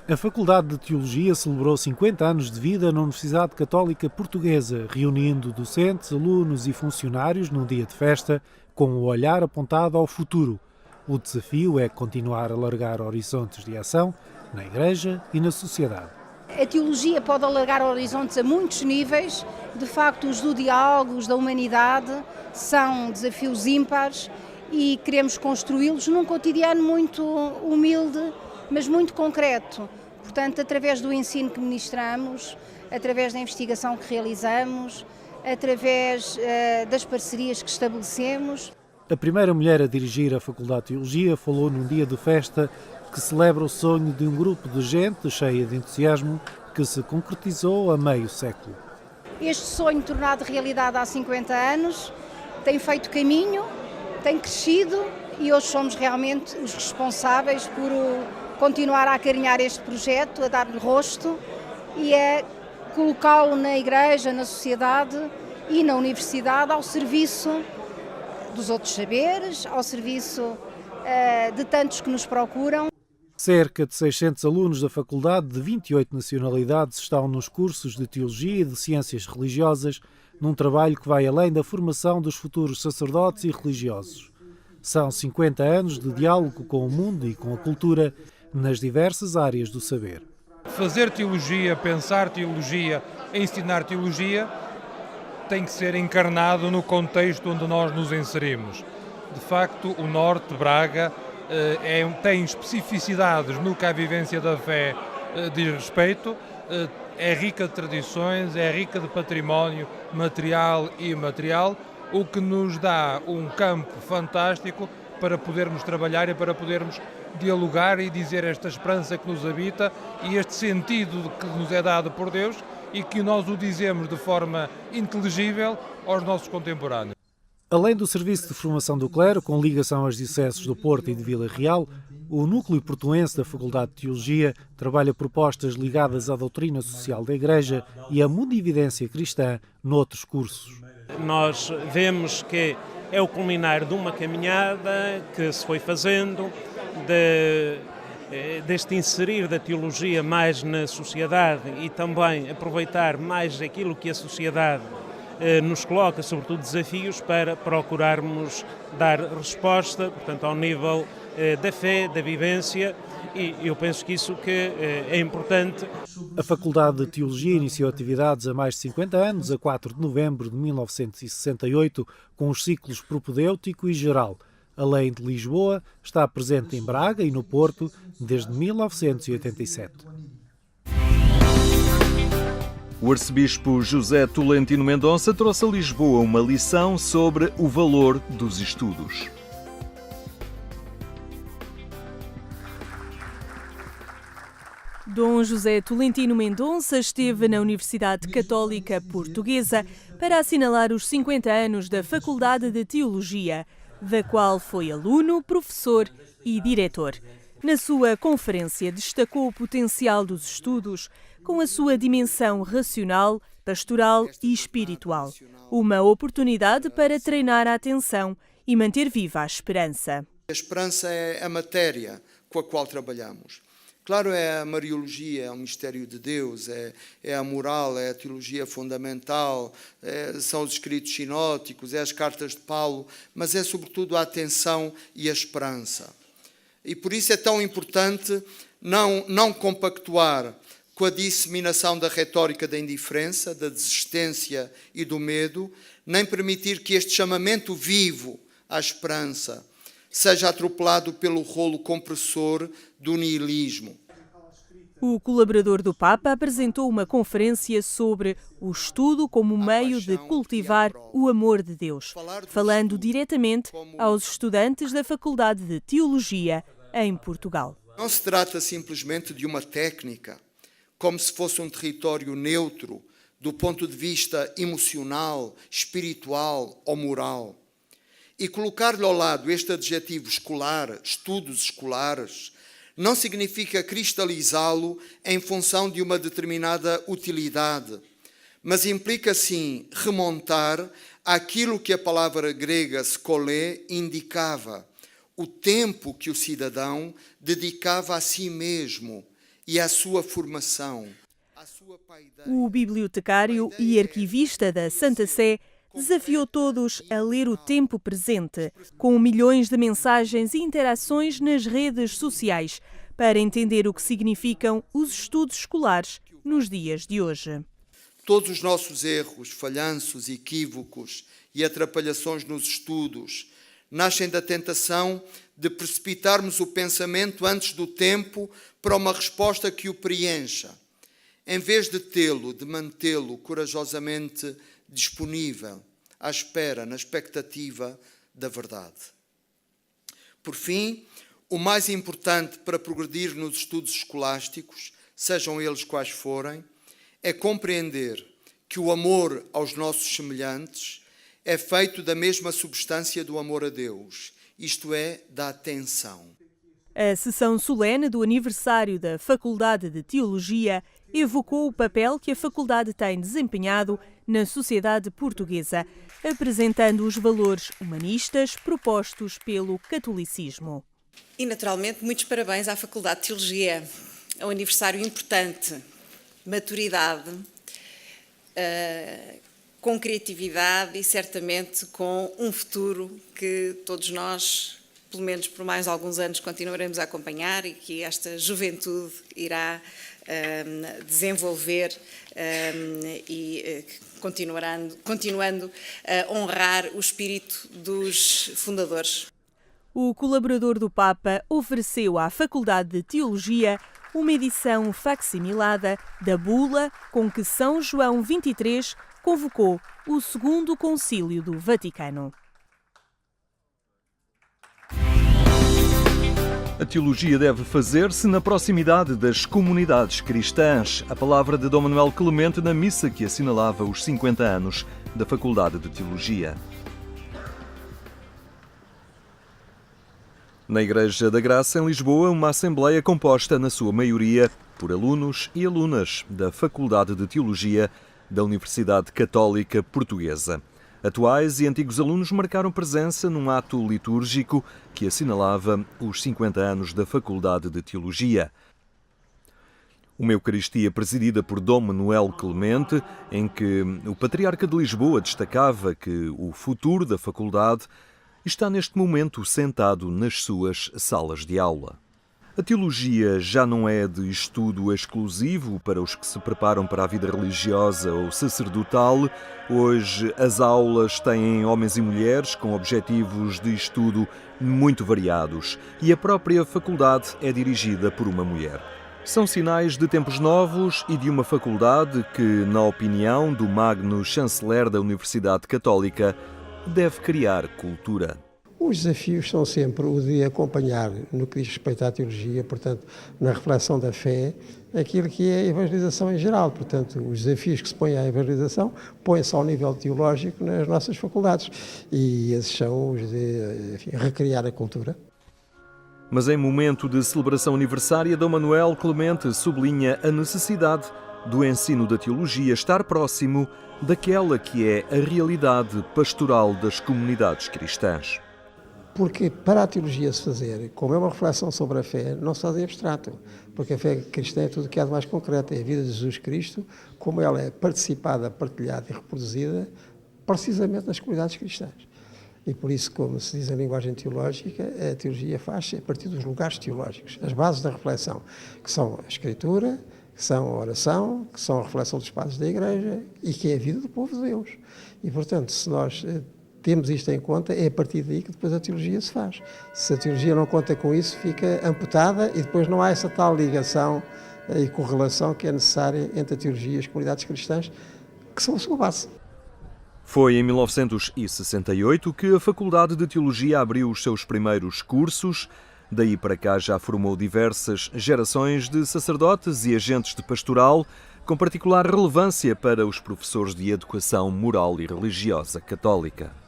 A Faculdade de Teologia celebrou 50 anos de vida na Universidade Católica Portuguesa, reunindo docentes, alunos e funcionários num dia de festa, com o olhar apontado ao futuro. O desafio é continuar a alargar horizontes de ação na Igreja e na sociedade. A teologia pode alargar horizontes a muitos níveis. De facto, os do diálogo, os da humanidade, são desafios ímpares e queremos construí-los num cotidiano muito humilde, mas muito concreto. Portanto, através do ensino que ministramos, através da investigação que realizamos, através das parcerias que estabelecemos. A primeira mulher a dirigir a Faculdade de Teologia falou num dia de festa que celebra o sonho de um grupo de gente cheia de entusiasmo que se concretizou há meio século. Este sonho, tornado realidade há 50 anos, tem feito caminho, tem crescido e hoje somos realmente os responsáveis por continuar a acarinhar este projeto, a dar-lhe rosto e a colocá-lo na Igreja, na sociedade e na Universidade ao serviço dos outros saberes, ao serviço de tantos que nos procuram. Cerca de 600 alunos da faculdade de 28 nacionalidades estão nos cursos de Teologia e de Ciências Religiosas, num trabalho que vai além da formação dos futuros sacerdotes e religiosos. São 50 anos de diálogo com o mundo e com a cultura nas diversas áreas do saber. Fazer teologia, pensar teologia, ensinar teologia tem que ser encarnado no contexto onde nós nos inserimos. De facto, o Norte, Braga, tem especificidades no que a vivência da fé diz respeito, é rica de tradições, é rica de património material e imaterial, o que nos dá um campo fantástico para podermos trabalhar e para podermos dialogar e dizer esta esperança que nos habita e este sentido que nos é dado por Deus e que nós o dizemos de forma inteligível aos nossos contemporâneos. Além do Serviço de Formação do Clero, com ligação às dioceses do Porto e de Vila Real, o Núcleo Portuense da Faculdade de Teologia trabalha propostas ligadas à doutrina social da Igreja e à mundividência cristã noutros cursos. Nós vemos que é o culminar de uma caminhada que se foi fazendo, deste inserir da teologia mais na sociedade e também aproveitar mais aquilo que a sociedade nos coloca, sobretudo desafios, para procurarmos dar resposta, portanto, ao nível da fé, da vivência, e eu penso que isso que é importante. A Faculdade de Teologia iniciou atividades há mais de 50 anos, a 4 de novembro de 1968, com os ciclos propedêutico e geral. Além de Lisboa, está presente em Braga e no Porto desde 1987. O arcebispo José Tolentino Mendonça trouxe a Lisboa uma lição sobre o valor dos estudos. Dom José Tolentino Mendonça esteve na Universidade Católica Portuguesa para assinalar os 50 anos da Faculdade de Teologia, da qual foi aluno, professor e diretor. Na sua conferência destacou o potencial dos estudos com a sua dimensão racional, pastoral e espiritual. Uma oportunidade para treinar a atenção e manter viva a esperança. A esperança é a matéria com a qual trabalhamos. Claro, é a Mariologia, é o mistério de Deus, é a moral, é a teologia fundamental, são os escritos sinóticos, é as cartas de Paulo, mas é sobretudo a atenção e a esperança. E por isso é tão importante não compactuar com a disseminação da retórica da indiferença, da desistência e do medo, nem permitir que este chamamento vivo à esperança seja atropelado pelo rolo compressor do niilismo. O colaborador do Papa apresentou uma conferência sobre o estudo como meio de cultivar o amor de Deus, falando diretamente aos estudantes da Faculdade de Teologia em Portugal. Não se trata simplesmente de uma técnica, como se fosse um território neutro do ponto de vista emocional, espiritual ou moral. E colocar-lhe ao lado este adjetivo escolar, estudos escolares, não significa cristalizá-lo em função de uma determinada utilidade, mas implica sim remontar àquilo que a palavra grega skolé indicava, o tempo que o cidadão dedicava a si mesmo e à sua formação. O bibliotecário e arquivista da Santa Sé desafiou todos a ler o tempo presente, com milhões de mensagens e interações nas redes sociais, para entender o que significam os estudos escolares nos dias de hoje. Todos os nossos erros, falhanços, equívocos e atrapalhações nos estudos nascem da tentação de precipitarmos o pensamento antes do tempo para uma resposta que o preencha, em vez de de mantê-lo corajosamente disponível, à espera, na expectativa da verdade. Por fim, o mais importante para progredir nos estudos escolásticos, sejam eles quais forem, é compreender que o amor aos nossos semelhantes é feito da mesma substância do amor a Deus, isto é, da atenção. A sessão solene do aniversário da Faculdade de Teologia evocou o papel que a faculdade tem desempenhado na sociedade portuguesa, apresentando os valores humanistas propostos pelo catolicismo. E, naturalmente, muitos parabéns à Faculdade de Teologia. É um aniversário importante, maturidade, com criatividade e, certamente, com um futuro que todos nós, pelo menos por mais alguns anos, continuaremos a acompanhar e que esta juventude irá desenvolver e continuando a honrar o espírito dos fundadores. O colaborador do Papa ofereceu à Faculdade de Teologia uma edição facsimilada da bula com que São João XXIII convocou o Segundo Concílio do Vaticano. A teologia deve fazer-se na proximidade das comunidades cristãs. A palavra de Dom Manuel Clemente na missa que assinalava os 50 anos da Faculdade de Teologia. Na Igreja da Graça, em Lisboa, uma assembleia composta, na sua maioria, por alunos e alunas da Faculdade de Teologia da Universidade Católica Portuguesa. Atuais e antigos alunos marcaram presença num ato litúrgico que assinalava os 50 anos da Faculdade de Teologia. Uma Eucaristia presidida por Dom Manuel Clemente, em que o Patriarca de Lisboa destacava que o futuro da faculdade está neste momento sentado nas suas salas de aula. A teologia já não é de estudo exclusivo para os que se preparam para a vida religiosa ou sacerdotal. Hoje as aulas têm homens e mulheres com objetivos de estudo muito variados e a própria faculdade é dirigida por uma mulher. São sinais de tempos novos e de uma faculdade que, na opinião do magno chanceler da Universidade Católica, deve criar cultura. Os desafios são sempre o de acompanhar, no que diz respeito à teologia, portanto, na reflexão da fé, aquilo que é a evangelização em geral. Portanto, os desafios que se põem à evangelização põem-se ao nível teológico nas nossas faculdades. E esses são os de recriar a cultura. Mas em momento de celebração aniversária, Dom Manuel Clemente sublinha a necessidade do ensino da teologia estar próximo daquela que é a realidade pastoral das comunidades cristãs. Porque para a teologia se fazer, como é uma reflexão sobre a fé, não se faz em abstrato. Porque a fé cristã é tudo o que há de mais concreto. É a vida de Jesus Cristo, como ela é participada, partilhada e reproduzida precisamente nas comunidades cristãs. E por isso, como se diz em linguagem teológica, a teologia faz-se a partir dos lugares teológicos, as bases da reflexão, que são a Escritura, que são a oração, que são a reflexão dos padres da Igreja e que é a vida do povo de Deus. E, portanto, se nós temos isto em conta, é a partir daí que depois a teologia se faz. Se a teologia não conta com isso, fica amputada e depois não há essa tal ligação e correlação que é necessária entre a teologia e as comunidades cristãs, que são a sua base. Foi em 1968 que a Faculdade de Teologia abriu os seus primeiros cursos. Daí para cá já formou diversas gerações de sacerdotes e agentes de pastoral, com particular relevância para os professores de educação moral e religiosa católica.